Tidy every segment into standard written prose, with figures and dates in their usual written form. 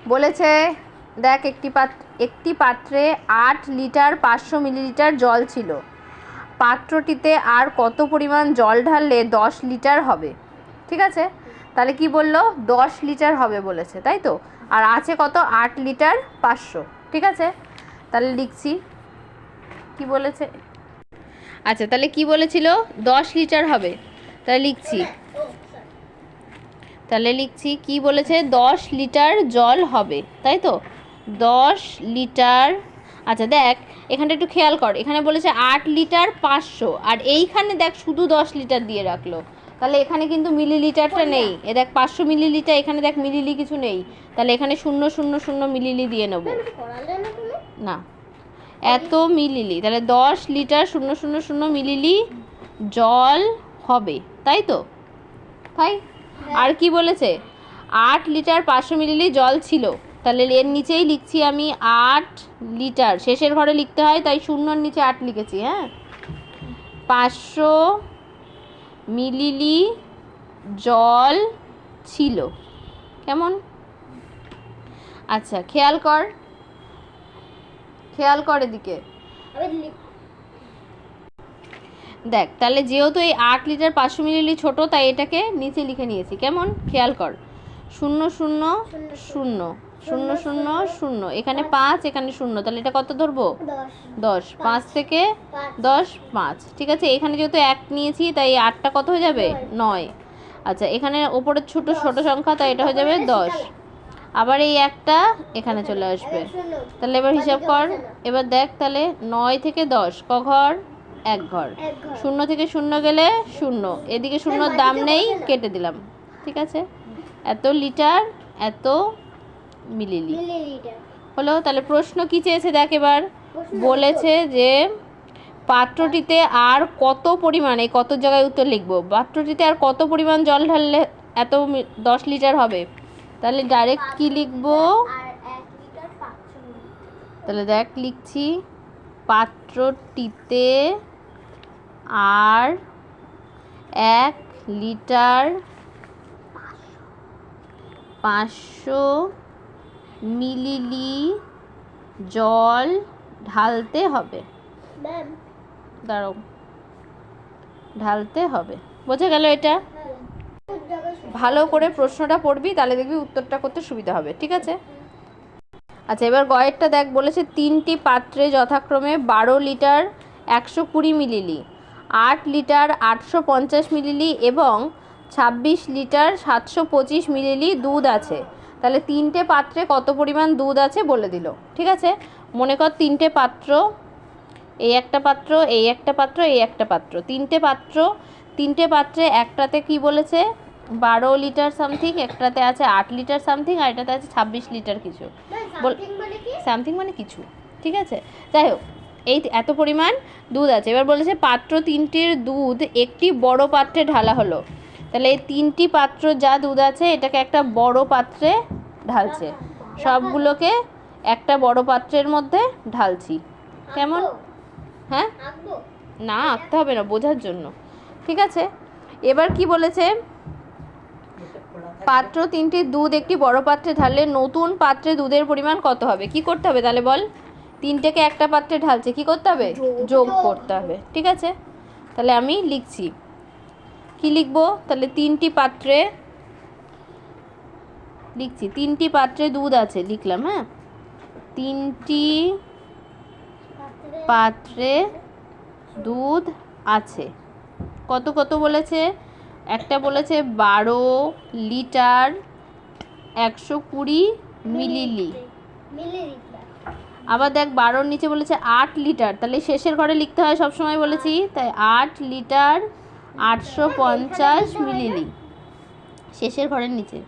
বলেছে দেখ একটি পাত্রে 8 লিটার 500 মিলিলিটার জল ছিল। পাত্রটিতে আর কত পরিমাণ জল ঢাললে 10 লিটার হবে? ঠিক আছে, তাহলে কি বললো 10 লিটার হবে বলেছে, তাই তো। আর আছে কত 8 লিটার 500। ঠিক আছে, তাহলে লিখছি কি বলেছে। আচ্ছা, তাহলে কি বলেছিল 10 লিটার হবে, তাহলে লিখছি কি বলেছে 10 লিটার জল হবে, তাই তো 10 লিটার। আচ্ছা দেখ এখানটা একটু খেয়াল কর, এখানে বলেছে 8 লিটার 500, আর এইখানে দেখ শুধু 10 লিটার দিয়ে রাখলো, তাহলে এখানে কিন্তু মিলিলিটারটা নেই। এ দেখ 500 মিলিলিটার, এখানে দেখ মিলিলি কিছু নেই, তাহলে এখানে 000 মিলিলি দিয়ে নেব না, এত মিলিলি, তাহলে 10 লিটার 000 মিলিলি জল হবে, তাই তো। তাই আর কি বলেছে 8 লিটার 500 মিলিলি জল ছিল, তাহলে এর নিচেই লিখছি আমি 8 লিটার, শেষের ঘরে লিখতে হয় তাই শূন্যর নিচে 8 লিখেছি। হ্যাঁ, 500 মিলিলি জল ছিল, কেমন। আচ্ছা খেয়াল কর এদিকে, দেখ তাহলে যেহেতু এই 8 লিটার 500 মিলিলি ছোট, তাই এটাকে নিচে লিখে নিয়েছি, কেমন খেয়াল কর 000 এখানে 5 এখানে 0, তাহলে এটা কত ধরবো 10, 5 থেকে 10 5। ঠিক আছে, এখানে যেহেতু 1 নিয়েছি তাই 8টা কত হয়ে যাবে 9। আচ্ছা এখানে ওপরের ছোট সংখ্যা, তাই এটা হয়ে যাবে 10, আবার এই একটা এখানে চলে আসবে, তাহলে এবার হিসাব কর। এবার দেখ তাহলে 9 থেকে 10 ক ঘর 1 ঘর, 0 থেকে 0 গেলে 0, এদিকে 0-র দাম নেই কেটে দিলাম। ঠিক আছে, এত লিটার এত মিলিলি হলো। তাহলে প্রশ্ন কি চেয়েছে দেখ, এবার বলেছে যে পাত্রটিতে আর কত পরিমাণ, এই কত জায়গায় উত্তর লিখবো, পাত্রটিতে আর কত পরিমাণ জল ঢাললে এত 10 লিটার হবে, তাহলে ডাইরেক্ট কি লিখবো, তাহলে দেখ লিখছি পাত্রটিতে আর 1 লিটার 500 মিলিলি জল ঢালতে হবে, দাঁড়াও ঢালতে হবে, বোঝা গেল। এটা ভালো করে প্রশ্নটা পড়বি, তাহলে দেখবি উত্তরটা করতে সুবিধা হবে। ঠিক আছে, আচ্ছা এবার গয়েরটা দেখ, বলেছে 3টি পাত্রে যথাক্রমে 12 লিটার 120 মিলিলি, 8 লিটার 850 মিলিলি এবং 26 লিটার 725 মিলিলি দুধ আছে। তাহলে 3টে পাত্রে কত পরিমাণ দুধ আছে বলে দিল। ঠিক আছে, মনে কর 3টে পাত্র, এই একটা পাত্র, এই একটা পাত্র, এই একটা পাত্র, 3টে পাত্রে একটাতে কি বলেছে 12 লিটার সামথিং, একটাতে আছে 8 লিটার সামথিং, আর এটাতে আছে 26 লিটার কিছু, সামথিং মানে কিছু। ঠিক আছে, যাই হোক এই এত পরিমাণ দুধ আছে। এবার বলেছে পাত্র 3টির দুধ একটি বড় পাত্রে ঢালা হলো, তাহলে এই 3টি পাত্র যা দুধ আছে এটাকে একটা বড় পাত্রে ঢালছে, সবগুলোকে একটা বড় পাত্রের মধ্যে ঢালছি, কেমন। হ্যাঁ না আঁকতে হবে না, বোঝার জন্য। ঠিক আছে, এবার কি বলেছে পাত্র 3টির দুধ একটি বড় পাত্রে ঢাললে নতুন পাত্রে দুধের পরিমাণ কত হবে। কি করতে হবে তাহলে বল, 3টেকে একটা পাত্রে ঢালছে, কি করতে হবে যোগ করতে হবে। ঠিক আছে, তাহলে আমি লিখছি কি লিখবো, তাহলে 3টি পাত্রে লিখছি, 3টি পাত্রে দুধ আছে লিখলাম। হ্যাঁ, 3টি পাত্রে দুধ আছে, কত কত বলেছে, একটা বলেছে 12 লিটার 120 মিলিলি, আবার দেখ 12-র নিচে বলেছে 8 লিটার, তাহলে শেষের ঘরে লিখতে হয় সবসময় বলেছি, তাই 8 লিটার 850 মিলিলি শেষের ঘরের নিচে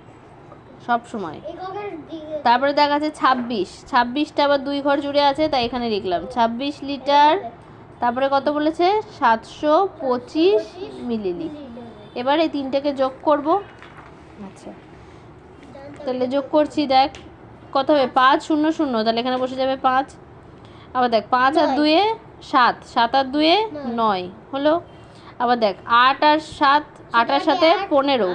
সব সময়। তারপরে দেখ আছে 26টা আবার 2 ঘর জুড়ে আছে, তাই এখানে লিখলাম 26 লিটার, তারপরে কত বলেছে 725 মিলিলি। এবার এই 3টাকে যোগ করব। আচ্ছা তাহলে যোগ করছি, দেখ কত হবে 500, তাহলে এখানে বসে যাবে 5, আবার দেখ 5 আর 2 7, 7 আর 2 9 হলো, আবার দেখ 8 আর 7 8টার সাথে 15,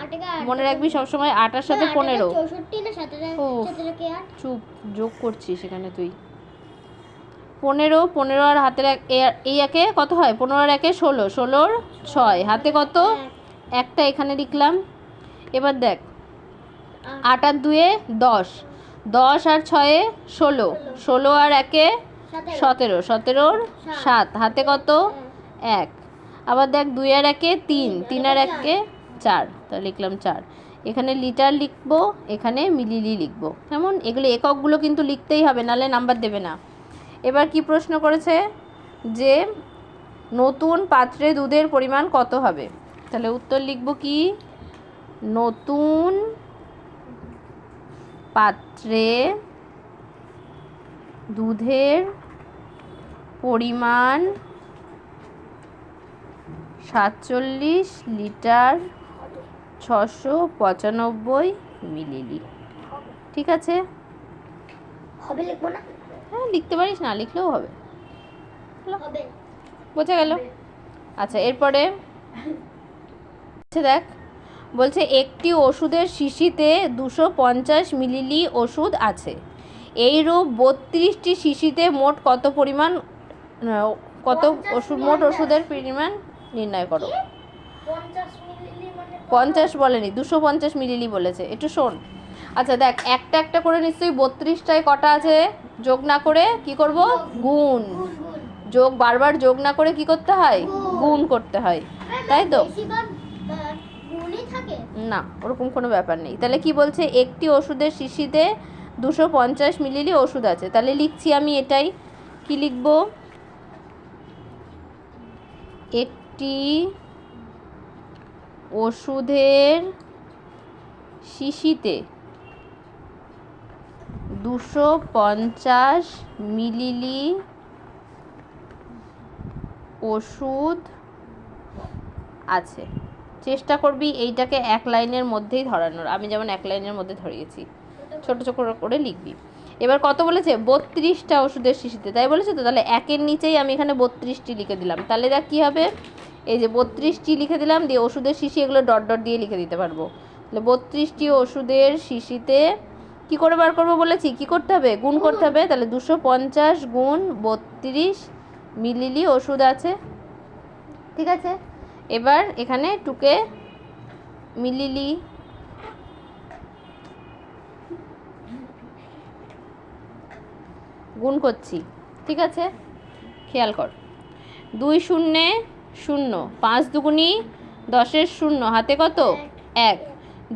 মনে রাখবি সবসময় 8টার সাথে 15। 64 না 17 কে 8 চুপ, যোগ করছিস সেখানে তুই। 15, 15 আর হাতের এই একে কত হয়? 15 আর একে 16, 16 6, হাতে কত? একটা এখানে লিখলাম। এবার দেখ 8 আর 2 10, 10 আর 6 16, 16 আর একে 17, 17 7, হাতে কত? 1। আবার দেখ 2 আর একে 3, 3 আর একে 4, তা লিখলাম 4। এখানে লিটার লিখবো, এখানে মিলিলি লিখবো। কেমন? এগুলো এককগুলো কিন্তু লিখতেই হবে, নাহলে নাম্বার দেবে না। এবার কি প্রশ্ন করেছে যে নতুন পাত্রে দুধের পরিমাণ কত হবে? তাহলে উত্তর লিখব কি, নতুন পাত্রে দুধের পরিমাণ 47 লিটার 695 মিলিলি। ঠিক আছে? হবে লিখবো না? হ্যাঁ লিখতে পারিস, না লিখলেও হবে। হবে, বোঝা গেল? আচ্ছা, এরপরে দেখ বলছে একটি ওষুধের শিশিতে 250 মিলিলি ওষুধ আছে। এইরূপ 32টি শিশিতে মোট কত পরিমাণ কত ওষুধ, মোট ওষুধের পরিমাণ নির্ণয় করো। 50 মিলি মানে 50 বলেনি, 250 মিলিলি বলেছে। একটু শোন। আচ্ছা দেখ, একটা একটা করে নিশ্চয়ই 32টায় কটা আছে যোগ না করে কি করব? গুণ। যোগ বারবার যোগ না করে কি করতে হয়? গুণ করতে হয়, তাই তো? বেশিরভাগ গুণই থাকে না, ওরকম কোনো ব্যাপার নেই। তাহলে কি বলছে, একটি ওষুধের শিশিতে 250 মিলিলি ওষুধ আছে। তাহলে লিখছি আমি এটাই। কি লিখব? একটি ওষুধের শিশিতে 250 মিলিলি ওষুধ আছে। চেষ্টা করবি এইটাকে এক লাইনের মধ্যেই ধরানোর। আমি যেমন এক লাইনের মধ্যে ধরিয়েছি, ছোট ছোট করে লিখবি। এবার কত বলেছে? 32টা ওষুধের শিশিতে, তাই বলেছে তো? তাহলে একের নিচেই আমি এখানে 32টি লিখে দিলাম। তাহলে দেখ কী হবে, এই যে 32টি লিখে দিলাম, দিয়ে ওষুধের শিশি এগুলো ডট ডট দিয়ে লিখে দিতে পারবো। তাহলে 32টি ওষুধের শিশিতে কী করে বার করবো বলেছি? কী করতে হবে? গুণ করতে হবে। তাহলে 250 গুণ 32 মিলিলি ওষুধ আছে। ঠিক আছে? এবার এখানে টুকে মিলিলি, গুণ করছি। ঠিক আছে, খেয়াল কর। 2 শূন্যে 0, 5 দুগুণি 10-এর 0, হাতে কত? 1,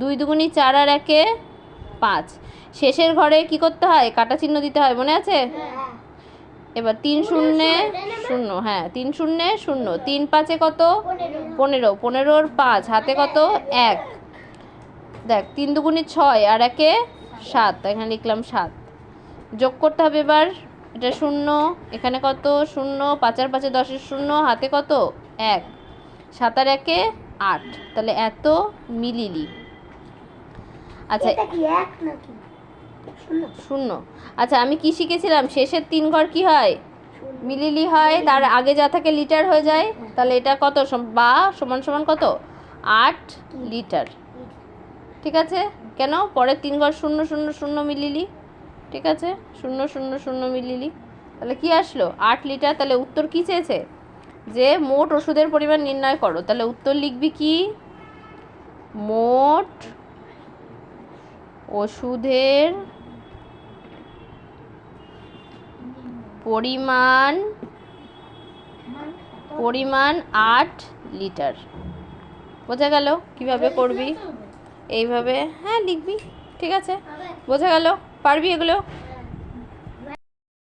2 দুগুণি 4 আর 1-এ 5। শেষের ঘরে কি করতে হয়? কাটা চিহ্ন দিতে হয়, মনে আছে? এবার 3 শূন্যে 0, হ্যাঁ 3 শূন্যে 0, 3 5-এ কত? 15, 15-র 5, হাতে কত? 1। দেখ 3 দুগুণি 6 আর 1-এ 7, এখানে লিখলাম 7। যোগ করতে হবে এবার। এটা 0, এখানে কত? 0, 5 আর 5-এ 10-এর 0, হাতে কত? 1, 7 আর 1-এ 8, তাহলে এত মিলিলি। আচ্ছা এটা কি 1 নাকি 0? আচ্ছা আমি কি শিখেছিলাম? শেষের 3 ঘর কি হয়? মিলিলি হয়, তার আগে যা থাকে লিটার হয়ে যায়। তাহলে এটা কত বা সমান সমান কত? 8 লিটার। ঠিক আছে? কেন? পরের 3 ঘর 0 0 0 মিলিলি। ঠিক আছে, 0 0 0 মিলিলি। তাহলে কি আসলো? 8 লিটার। তাহলে উত্তর কি চেয়েছে? যে মোট ওষুধের পরিমাণ নির্ণয় করো। তাহলে উত্তর লিখবি কি, মোট ওষুধের পরিমাণ 8 লিটার। বোঝা গেল কিভাবে করবি? এইভাবে হ্যাঁ লিখবি। ঠিক আছে, বোঝা গেল? পারবি এগুলো?